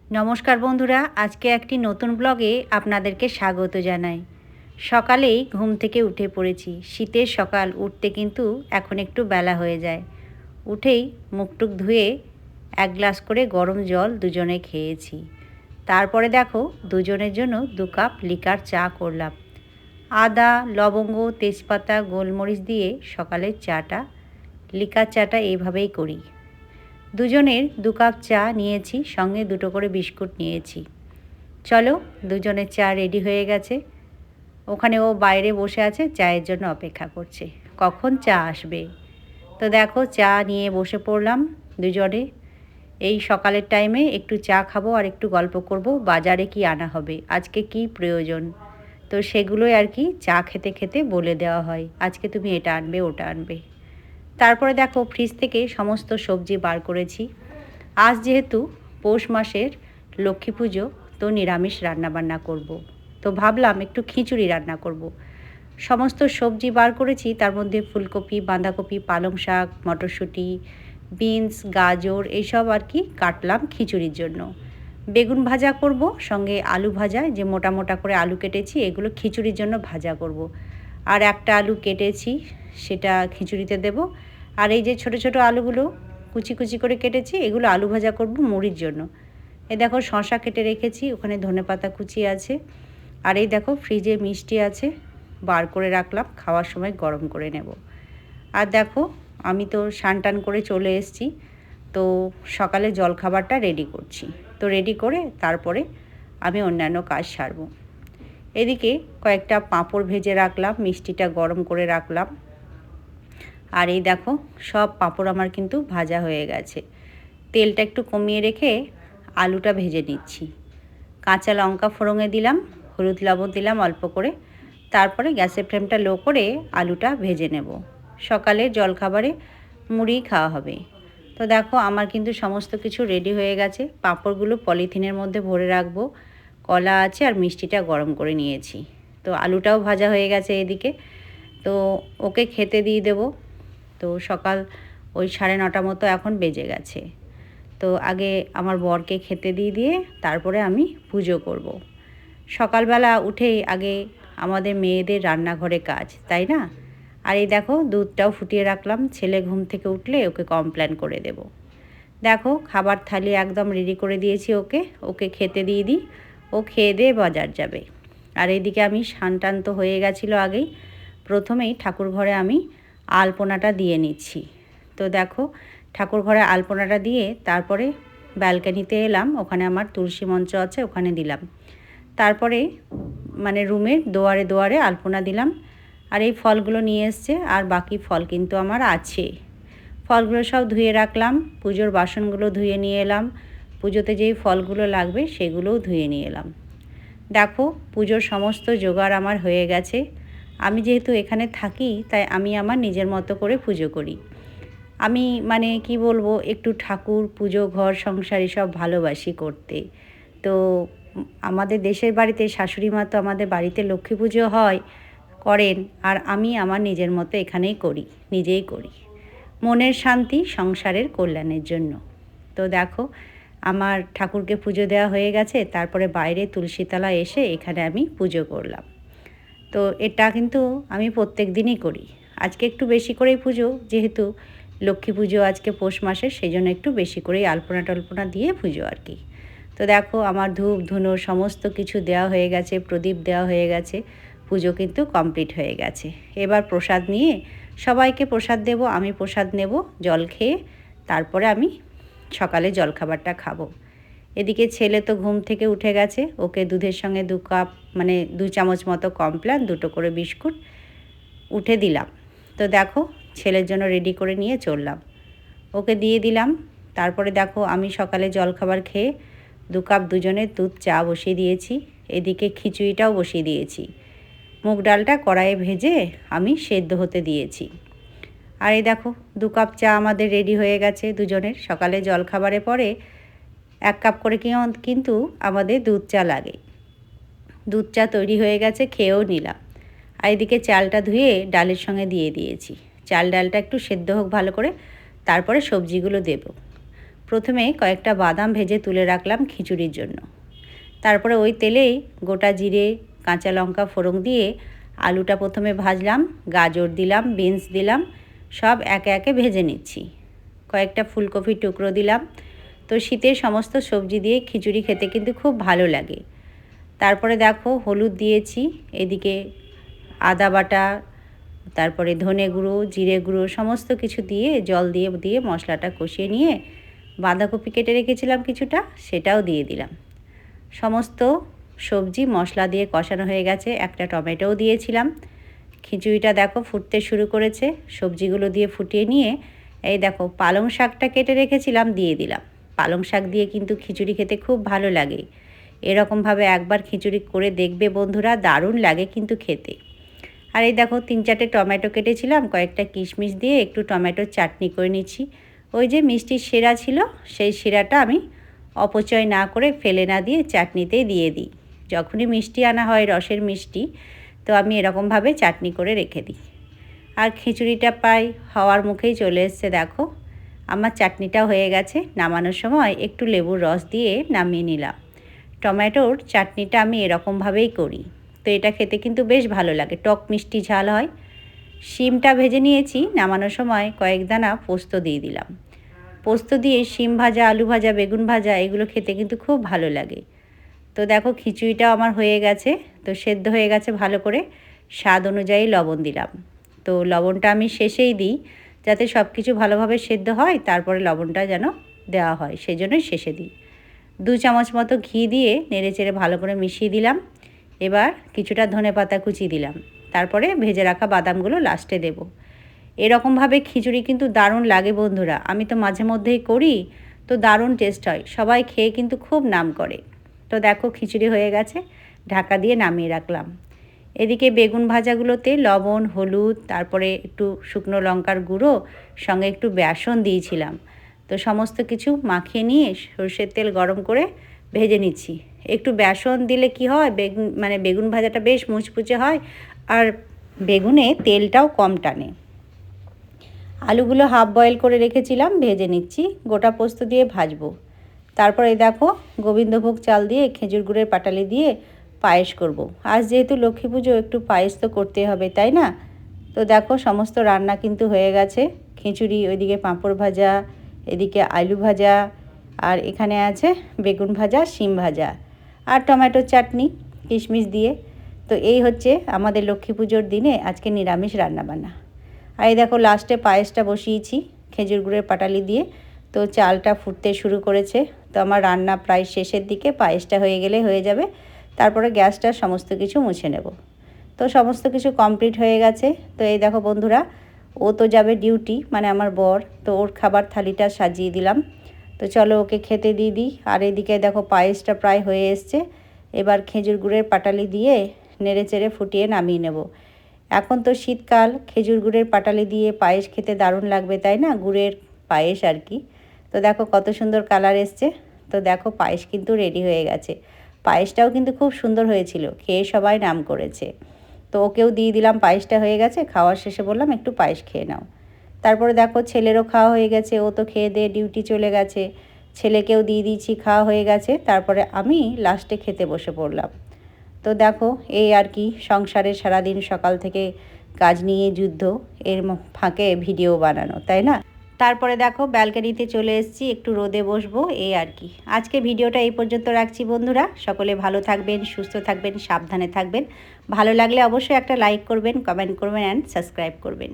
নমস্কার বন্ধুরা, আজকে একটি নতুন ব্লগে আপনাদেরকে স্বাগত জানাই। সকালেই ঘুম থেকে উঠে পড়েছি। শীতের সকাল, উঠতে কিন্তু এখন একটু বেলা হয়ে যায়। উঠেই মুখটুক ধুয়ে 1 গ্লাস করে গরম জল দুজনে খেয়েছি। তারপরে দেখো দুজনের জন্য 2 কাপ লিকার চা করলাম। আদা, লবঙ্গ, তেজপাতা, গোলমরিচ দিয়ে সকালের চাটা, লিকার চাটা এইভাবেই করি। দুজনের 2 কাপ চা নিয়েছি, সঙ্গে 2টো করে বিস্কুট নিয়েছি। চলো, দুজনের চা রেডি হয়ে গেছে। ওখানে ও বাইরে বসে আছে, চায়ের জন্য অপেক্ষা করছে কখন চা আসবে। তো দেখো চা নিয়ে বসে পড়লাম দুজনে। এই সকালের টাইমে একটু চা খাবো আর একটু গল্প করব, বাজারে কি আনা হবে, আজকে কি প্রয়োজন। তো সেগুলোই আর কি চা খেতে খেতে বলে দেওয়া হয়, আজকে তুমি এটা আনবে ওটা আনবে। তারপরে দেখো ফ্রিজ থেকে সমস্ত সবজি বার করেছি। আজ যেহেতু পৌষ মাসের লক্ষ্মী পুজো, তো নিরামিষ রান্নাবান্না করব। তো ভাবলাম একটু খিচুড়ি রান্না করব। সমস্ত সবজি বার করেছি, তার মধ্যে ফুলকপি, বাঁধাকপি, পালং শাক, মটরশুঁটি, বিনস, গাজর এইসব আর কি কাটলাম খিচুড়ির জন্য। বেগুন ভাজা করব, সঙ্গে আলু ভাজা, যে মোটা মোটা করে আলু কেটেছি এগুলো খিচুড়ির জন্য ভাজা করব। আর একটা আলু কেটেছি, সেটা খিচুড়িতে দেব। আর এই যে ছোট ছোট আলুগুলো কুচি কুচি করে কেটেছি, এগুলো আলু ভাজা করব মুড়ির জন্য। এই দেখো শসা কেটে রেখেছি, ওখানে ধনেপাতা কুচি আছে। আর এই দেখো ফ্রিজে মিষ্টি আছে, বার করে রাখলাম, খাওয়ার সময় গরম করে নেব। আর দেখো আমি তো স্নান টান করে চলে এসেছি, তো সকালে জলখাবারটা রেডি করছি। তো রেডি করে তারপরে আমি অন্যান্য কাজ সারব। এদিকে কয়েকটা পাঁপড় ভেজে রাখলাম, মিষ্টিটা গরম করে রাখলাম। আর এই দেখো সব পাঁপড় আমার কিন্তু ভাজা হয়ে গেছে। তেলটা একটু কমিয়ে রেখে আলুটা ভেজে নিচ্ছি। কাঁচা লঙ্কা ফোড়নে দিলাম, হলুদ লবণ দিলাম অল্প করে। তারপরে গ্যাসের ফ্লেমটা লো করে আলুটা ভেজে নেব। সকালে জলখাবারে মুড়ি খাওয়া হবে। তো দেখো আমার কিন্তু সমস্ত কিছু রেডি হয়ে গেছে। পাঁপড়গুলো পলিথিনের মধ্যে ভরে রাখবো, কলা আছে আর মিষ্টিটা গরম করে নিয়েছি। তো আলুটাও ভাজা হয়ে গেছে এদিকে। তো ওকে খেতে দিয়ে দেবো। তো সকাল ওই 9:30 মতো এখন বেজে গেছে। তো আগে আমার বরকে খেতে দিয়ে তারপরে আমি পুজো করব। সকালবেলা উঠেই আগে আমাদের মেয়েদের রান্নাঘরে কাজ, তাই না? আর এই দেখো দুধটাও ফুটিয়ে রাখলাম, ছেলে ঘুম থেকে উঠলে ওকে কমপ্লেন করে দেব। দেখো খাবার থালি একদম রেডি করে দিয়েছি ওকে, ওকে খেতে দিয়ে দিই, ও খেয়ে দিয়ে বাজার যাবে। আর এইদিকে আমি স্নান টান তো হয়ে গেছিলো আগেই। প্রথমেই ঠাকুর ঘরে আমি আলপনাটা দিয়ে নিচ্ছি। তো দেখো ঠাকুর ঘরে আলপনাটা দিয়ে তারপরে ব্যালকানিতে এলাম, ওখানে আমার তুলসী মঞ্চ আছে, ওখানে দিলাম। তারপরে মানে রুমের দুয়ারে দুয়ারে আলপনা দিলাম। আর এই ফলগুলো নিয়ে এসছে, আর বাকি ফল কিন্তু আমার আছে। ফলগুলো সব ধুয়ে রাখলাম, পুজোর বাসনগুলো ধুয়ে নিয়ে এলাম, পুজোতে যেই ফলগুলো লাগবে সেগুলোও ধুয়ে নিয়ে এলাম। দেখো পুজোর সমস্ত জোগাড় আমার হয়ে গেছে। আমি যেহেতু এখানে থাকি, তাই আমি আমার নিজের মতো করে পুজো করি। আমি মানে কি বলবো, একটু ঠাকুর, পুজো, ঘর সংসার এসব ভালোবাসি করতে। তো আমাদের দেশের বাড়িতে শাশুড়ি মা তো আমাদের বাড়িতে লক্ষ্মী পুজো করেন, আর আমি আমার নিজের মতো এখানেই করি, নিজেই করি, মনের শান্তি, সংসারের কল্যাণের জন্য। তো দেখো আমার ঠাকুরকে পুজো দেওয়া হয়ে গেছে, তারপরে বাইরে তুলসীতলা এসে এখানে আমি পুজো করলাম। তো এটা কিন্তু আমি প্রত্যেক দিনই করি। আজকে একটু বেশি করেই পুজো, যেহেতু লক্ষ্মী পুজো আজকে পৌষ মাসের, সেই জন্য একটু বেশি করেই আলপনা টল্পনা দিয়ে পুজো আর কি। তো দেখো আমার ধূপ ধুনো সমস্ত কিছু দেওয়া হয়ে গেছে, প্রদীপ দেওয়া হয়ে গেছে, পুজো কিন্তু কমপ্লিট হয়ে গেছে। এবার প্রসাদ নিয়ে সবাইকে প্রসাদ দেব, আমি প্রসাদ নেব, জল খেয়ে তারপরে আমি সকালে জলখাবারটা খাবো। এদিকে ছেলে তো ঘুম থেকে উঠে গেছে, ওকে দুধের সঙ্গে 2 কাপ মানে 2 চামচ মতো কমপ্লান, 2টো করে বিস্কুট উঠে দিলাম। তো দেখো ছেলের জন্য রেডি করে নিয়ে চললাম, ওকে দিয়ে দিলাম। তারপরে দেখো আমি সকালে জলখাবার খেয়ে 2 কাপ দুজনের দুধ চা বসিয়ে দিয়েছি। এদিকে খিচুড়িটাও বসিয়ে দিয়েছি। মুগ ডালটা কড়াইয়ে ভেজে আমি সেদ্ধ হতে দিয়েছি। আর এই দেখো 2 কাপ চা আমাদের রেডি হয়ে গেছে দুজনের। সকালে জলখাবারে পরে 1 কাপ করে কিন্তু আমাদের দুধ চা লাগে। দুধ চা তৈরি হয়ে গেছে, খেয়েও নিলাম। আর এদিকে চালটা ধুয়ে ডালের সঙ্গে দিয়ে দিয়েছি। চাল ডালটা একটু সেদ্ধ হোক ভালো করে, তারপরে সবজিগুলো দেব। প্রথমে কয়েকটা বাদাম ভেজে তুলে রাখলাম খিচুড়ির জন্য। তারপরে ওই তেলেই গোটা জিরে, কাঁচা লঙ্কা ফোড়ন দিয়ে আলুটা প্রথমে ভাজলাম, গাজর দিলাম, বিনস দিলাম, সব একে একে ভেজে নিচ্ছি। কয়েকটা ফুলকপির টুকরো দিলাম। তো শীতের সমস্ত সবজি দিয়ে খিচুড়ি খেতে কিন্তু খুব ভালো লাগে। তারপরে দেখো হলুদ দিয়েছি, এদিকে আদা বাটা, তারপরে ধনে গুঁড়ো, জিরে গুঁড়ো সমস্ত কিছু দিয়ে জল দিয়ে মশলাটা কষিয়ে নিয়ে বাঁধাকপি কেটে রেখেছিলাম কিছুটা, সেটাও দিয়ে দিলাম। সমস্ত সবজি মশলা দিয়ে কষানো হয়ে গেছে, একটা টমেটোও দিয়েছিলাম। খিচুড়িটা দেখো ফুটতে শুরু করেছে, সবজিগুলো দিয়ে ফুটিয়ে নিয়ে এই দেখো পালং শাকটা কেটে রেখেছিলাম দিয়ে দিলাম। পালং শাক দিয়ে কিন্তু খিচুড়ি খেতে খুব ভালো লাগে। এরকমভাবে একবার খিচুড়ি করে দেখবে বন্ধুরা, দারুণ লাগে কিন্তু খেতে। আর এই দেখো 3-4টে টমেটো কেটেছিলাম, কয়েকটা কিশমিশ দিয়ে একটু টমেটোর চাটনি করে নিচ্ছি। ওই যে মিষ্টির শিরা ছিল, সেই শিরাটা আমি অপচয় না করে ফেলে না দিয়ে চাটনিতেই দিয়ে দিই। যখনই মিষ্টি আনা হয়, রসের মিষ্টি, তো আমি এরকমভাবে চাটনি করে রেখে দিই। আর খিচুড়িটা প্রায় হওয়ার মুখেই চলে এসছে দেখো। আমার চাটনিটা হয়ে গেছে, নামানোর সময় একটু লেবুর রস দিয়ে নামিয়ে নিলাম। টমেটোর চাটনিটা আমি এরকমভাবেই করি, তো এটা খেতে কিন্তু বেশ ভালো লাগে, টক মিষ্টি ঝাল হয়। শিমটা ভেজে নিয়েছি, নামানোর সময় কয়েক দানা পোস্ত দিয়ে দিলাম। পোস্ত দিয়ে শিম ভাজা, আলু ভাজা, বেগুন ভাজা এগুলো খেতে কিন্তু খুব ভালো লাগে। তো দেখো খিচুড়িটাও আমার হয়ে গেছে, তো সেদ্ধ হয়ে গেছে ভালো করে। স্বাদ অনুযায়ী লবণ দিলাম। তো লবণটা আমি শেষেই দিই, যাতে সব কিছু ভালোভাবে সেদ্ধ হয়, তারপরে লবণটা যেন দেওয়া হয়, সেজন্যই শেষে দিই। 2 চামচ মতো ঘি দিয়ে নেড়েচেড়ে ভালো করে মিশিয়ে দিলাম। এবার কিছুটা ধনেপাতা কুচি দিলাম, তারপরে ভেজে রাখা বাদামগুলো লাস্টে দেব। এরকমভাবে খিচুড়ি কিন্তু দারুণ লাগে বন্ধুরা, আমি তো মাঝে মধ্যেই করি, তো দারুণ টেস্ট হয়, সবাই খেয়ে কিন্তু খুব নাম করে। তো দেখো খিচুড়ি হয়ে গেছে, ঢাকা দিয়ে নামিয়ে রাখলাম। এদিকে বেগুন ভাজাগুলোতে লবণ, হলুদ, তারপরে একটু শুকনো লঙ্কার গুঁড়ো, সঙ্গে একটু বেসন দিয়েছিলাম। তো সমস্ত কিছু মাখিয়ে নিয়ে সরষের তেল গরম করে ভেজে নিচ্ছি। একটু বেসন দিলে কি হয়, বেগুন ভাজাটা বেশ মুচমুচে হয়, আর বেগুনে তেলটাও কম টানে। আলুগুলো হাফ বয়েল করে রেখেছিলাম, ভেজে নিচ্ছি, গোটা পোস্ত দিয়ে ভাজবো। তারপরে দেখো গোবিন্দভোগ চাল দিয়ে খেজুর গুড়ের পাটালি দিয়ে পায়েস করব। আজ যেহেতু লক্ষ্মী পুজো, একটু পায়েস তো করতেই হবে, তাই না? তো দেখো সমস্ত রান্না কিন্তু হয়ে গেছে। খিচুড়ি, ওইদিকে পাঁপড় ভাজা, এদিকে আলু ভাজা, আর এখানে আছে বেগুন ভাজা, শিম ভাজা, আর টমেটোর চাটনি কিশমিশ দিয়ে। তো এই হচ্ছে আমাদের লক্ষ্মী পুজোর দিনে আজকে নিরামিষ রান্নাবান্না। আর এই দেখো লাস্টে পায়েসটা বসিয়েছি খেজুর গুড়ের পাটালি দিয়ে। তো চালটা ফুটতে শুরু করেছে, তো আমার রান্না প্রায় শেষের দিকে, পায়েসটা হয়ে গেলে হয়ে যাবে। তারপরে গ্যাসটা সমস্ত কিছু মুছে নেব। তো সমস্ত কিছু কমপ্লিট হয়ে গেছে। তো এই দেখো বন্ধুরা, ও তো যাবে ডিউটি, মানে আমার বর, তো ওর খাবার থালিটা সাজিয়ে দিলাম। তো চলো ওকে খেতে দিয়ে দিই। আর এদিকে দেখো পায়েসটা প্রায় হয়ে এসছে। এবার খেজুর গুড়ের পাটালি দিয়ে নেড়েচেড়ে ফুটিয়ে নামিয়ে নেব। এখন তো শীতকাল, খেজুর গুড়ের পাটালি দিয়ে পায়েস খেতে দারুণ লাগবে, তাই না? গুড়ের পায়েস আর কি। তো দেখো কত সুন্দর কালার এসছে। তো দেখো পায়েস কিন্তু রেডি হয়ে গেছে। পায়েসটাও কিন্তু খুব সুন্দর হয়েছিল, খেয়ে সবাই নাম করেছে। তো ওকেও দিয়ে দিলাম, পায়েসটা হয়ে গেছে। খাওয়ার শেষে বললাম একটু পায়েস খেয়ে নাও। তারপরে দেখো ছেলেরও খাওয়া হয়ে গেছে, ও তো খেয়ে দিয়ে ডিউটি চলে গেছে। ছেলেকেও দিয়ে দিয়েছি, খাওয়া হয়ে গেছে। তারপরে আমি লাস্টে খেতে বসে পড়লাম। তো দেখো এই আর কি, সংসারে সারাদিন সকাল থেকে কাজ নিয়ে যুদ্ধ, এর ফাঁকে ভিডিও বানানো, তাই না? তারপরে দেখো ব্যালকনিতে চলে এসেছি, একটু রোদে বসবো, এই আর কি। আজকে ভিডিওটা এই পর্যন্ত রাখছি বন্ধুরা। সকলে ভালো থাকবেন, সুস্থ থাকবেন, সাবধানে থাকবেন। ভালো লাগলে অবশ্যই একটা লাইক করবেন, কমেন্ট করবেন অ্যান্ড সাবস্ক্রাইব করবেন।